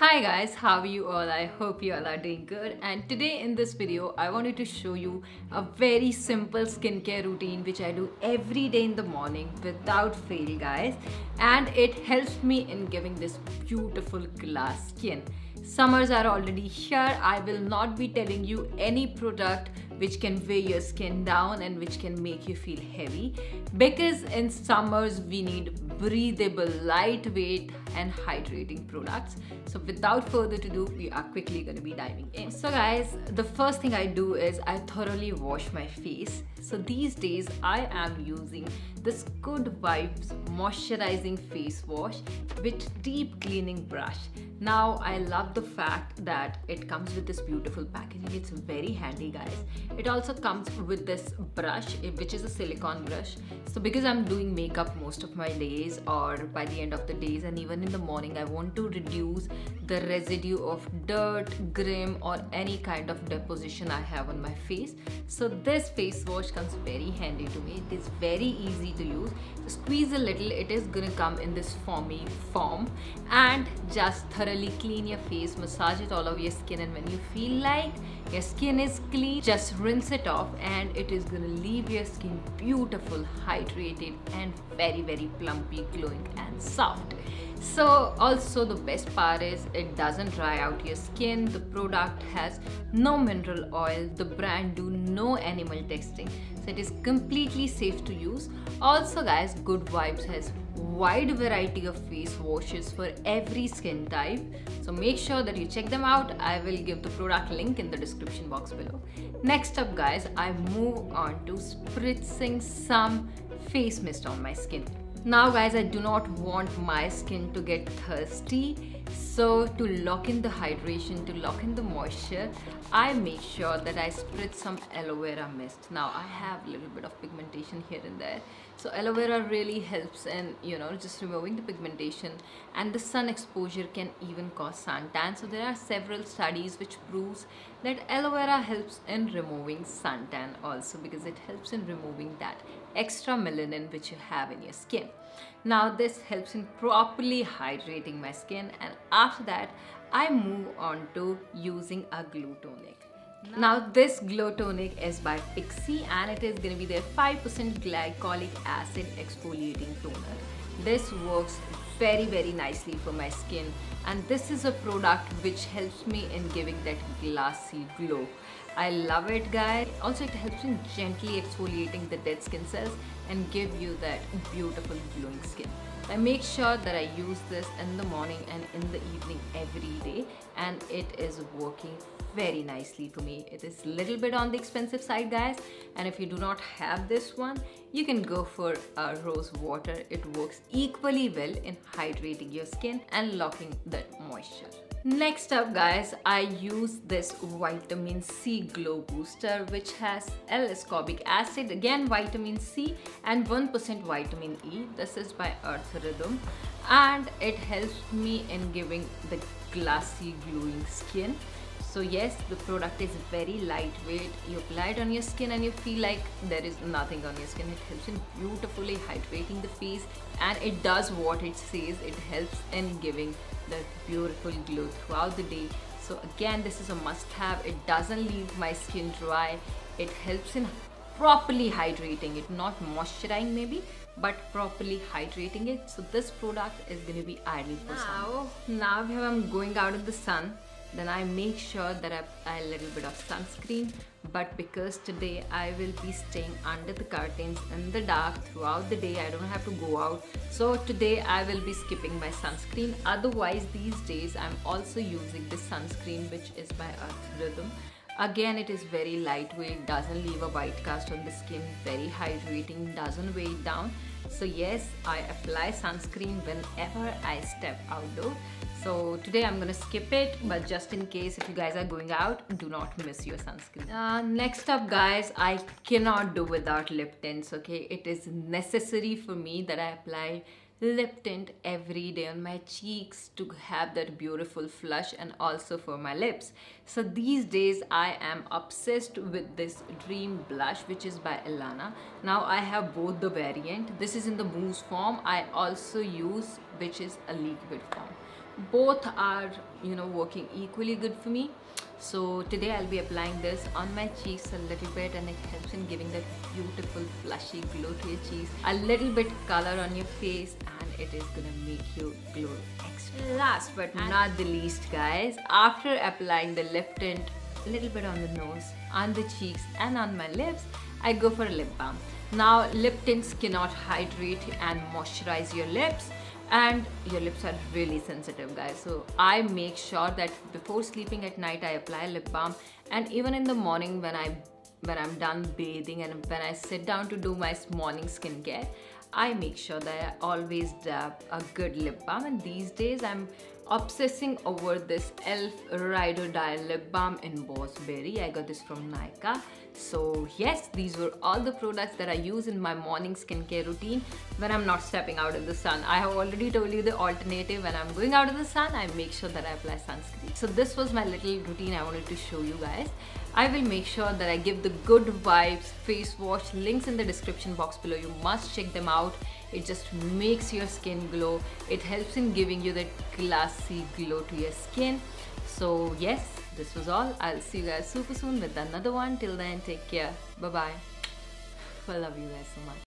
Hi guys, how are you all? I hope you all are doing good. And today in this video, I wanted to show you a very simple skincare routine which I do every day in the morning without fail, guys. And it helps me in giving this beautiful glass skin. Summers are already here. I will not be telling you any product which can weigh your skin down and which can make you feel heavy, because in summers we need breathable, lightweight and hydrating products. So without further ado, we are quickly going to be diving in. So guys, the first thing I do is I thoroughly wash my face. So these days I am using this Good Vibes moisturizing face wash with deep cleaning brush. Now I love the fact that it comes with this beautiful packaging. It's very handy, guys. It also comes with this brush, which is a silicone brush. So because I'm doing makeup most of my days or by the end of the days and even in the morning, I want to reduce the residue of dirt, grime or any kind of deposition I have on my face. So this face wash comes very handy to me. It is very easy to use. So squeeze a little, it is gonna come in this foamy form, and just thoroughly clean your face, massage it all over your skin, and when you feel like your skin is clean, just rinse it off and it is gonna leave your skin beautiful, hydrated and very plumpy, glowing and soft. So also the best part is it doesn't dry out your skin. The product has no mineral oil. The brand do no animal testing. So it is completely safe to use. Also guys, Good Vibes has wide variety of face washes for every skin type. So make sure that you check them out. I will give the product link in the description box below. Next up guys, I move on to spritzing some face mist on my skin. Now guys, I do not want my skin to get thirsty, so to lock in the hydration, to lock in the moisture, I make sure that I spritz some aloe vera mist. Now I have a little bit of pigmentation here and there, so aloe vera really helps in, just removing the pigmentation, and the sun exposure can even cause suntan. So there are several studies which proves that aloe vera helps in removing suntan also, because it helps in removing that extra melanin which you have in your skin. Now this helps in properly hydrating my skin, and after that I move on to using a glow tonic. Now this glow tonic is by Pixie and it is going to be their 5% glycolic acid exfoliating toner. This works very nicely for my skin, and this is a product which helps me in giving that glassy glow. I love it guys. Also it helps in gently exfoliating the dead skin cells and give you that beautiful glowing skin. I make sure that I use this in the morning and in the evening every day, and it is working very nicely for me. It is a little bit on the expensive side guys, and if you do not have this one, you can go for rose water. It works equally well in hydrating your skin and locking that moisture. Next up guys, I use this vitamin C glow booster which has L-ascorbic acid, again vitamin C, and 1% vitamin E. This is by Earth Rhythm, and it helps me in giving the glassy glowing skin. So yes, the product is very lightweight. You apply it on your skin and you feel like there is nothing on your skin. It helps in beautifully hydrating the face, and it does what it says. It helps in giving that beautiful glow throughout the day. So again, this is a must-have. It doesn't leave my skin dry. It helps in properly hydrating it, not moisturizing maybe, but properly hydrating it. So this product is going to be ideal for summer. Now when I'm going out in the sun, then I make sure that I apply a little bit of sunscreen, but because today I will be staying under the curtains in the dark throughout the day, I don't have to go out, so today I will be skipping my sunscreen. Otherwise these days I'm also using this sunscreen which is by Earth Rhythm. Again, it is very lightweight, doesn't leave a white cast on the skin, very hydrating, doesn't weigh it down. So yes, I apply sunscreen whenever I step outdoor. So today I'm gonna skip it, but just in case if you guys are going out, do not miss your sunscreen. Next up guys, I cannot do without lip tints, okay? It is necessary for me that I apply lip tint every day on my cheeks to have that beautiful flush, and also for my lips. So these days I am obsessed with this Dream blush which is by Ilana. Now I have both the variant. This is in the mousse form. I also use which is a liquid form. both are, you know, working equally good for me. So today I'll be applying this on my cheeks a little bit, and it helps in giving that beautiful flushy glow to your cheeks, a little bit color on your face, and it is gonna make you glow extra. Last but not the least, guys, after applying the lip tint a little bit on the nose, on the cheeks and on my lips, I go for a lip balm. Now lip tints cannot hydrate and moisturize your lips, and your lips are really sensitive, guys. So I make sure that before sleeping at night I apply lip balm, and even in the morning when I'm done bathing and when I sit down to do my morning skincare, I make sure that I always dab a good lip balm. And these days I'm obsessing over this e.l.f. Ride or Die lip balm in Boss Berry. I got this from Nykaa. So yes, these were all the products that I use in my morning skincare routine when I'm not stepping out in the sun. I have already told you the alternative. When I'm going out in the sun, I make sure that I apply sunscreen. So this was my little routine I wanted to show you guys. I will make sure that I give the good vibes face wash, links in the description box below. You must check them out. It just makes your skin glow. It helps in giving you that glossy glow to your skin. So yes, this was all. I'll see you guys super soon with another one. Till then, take care. Bye bye. I love you guys so much.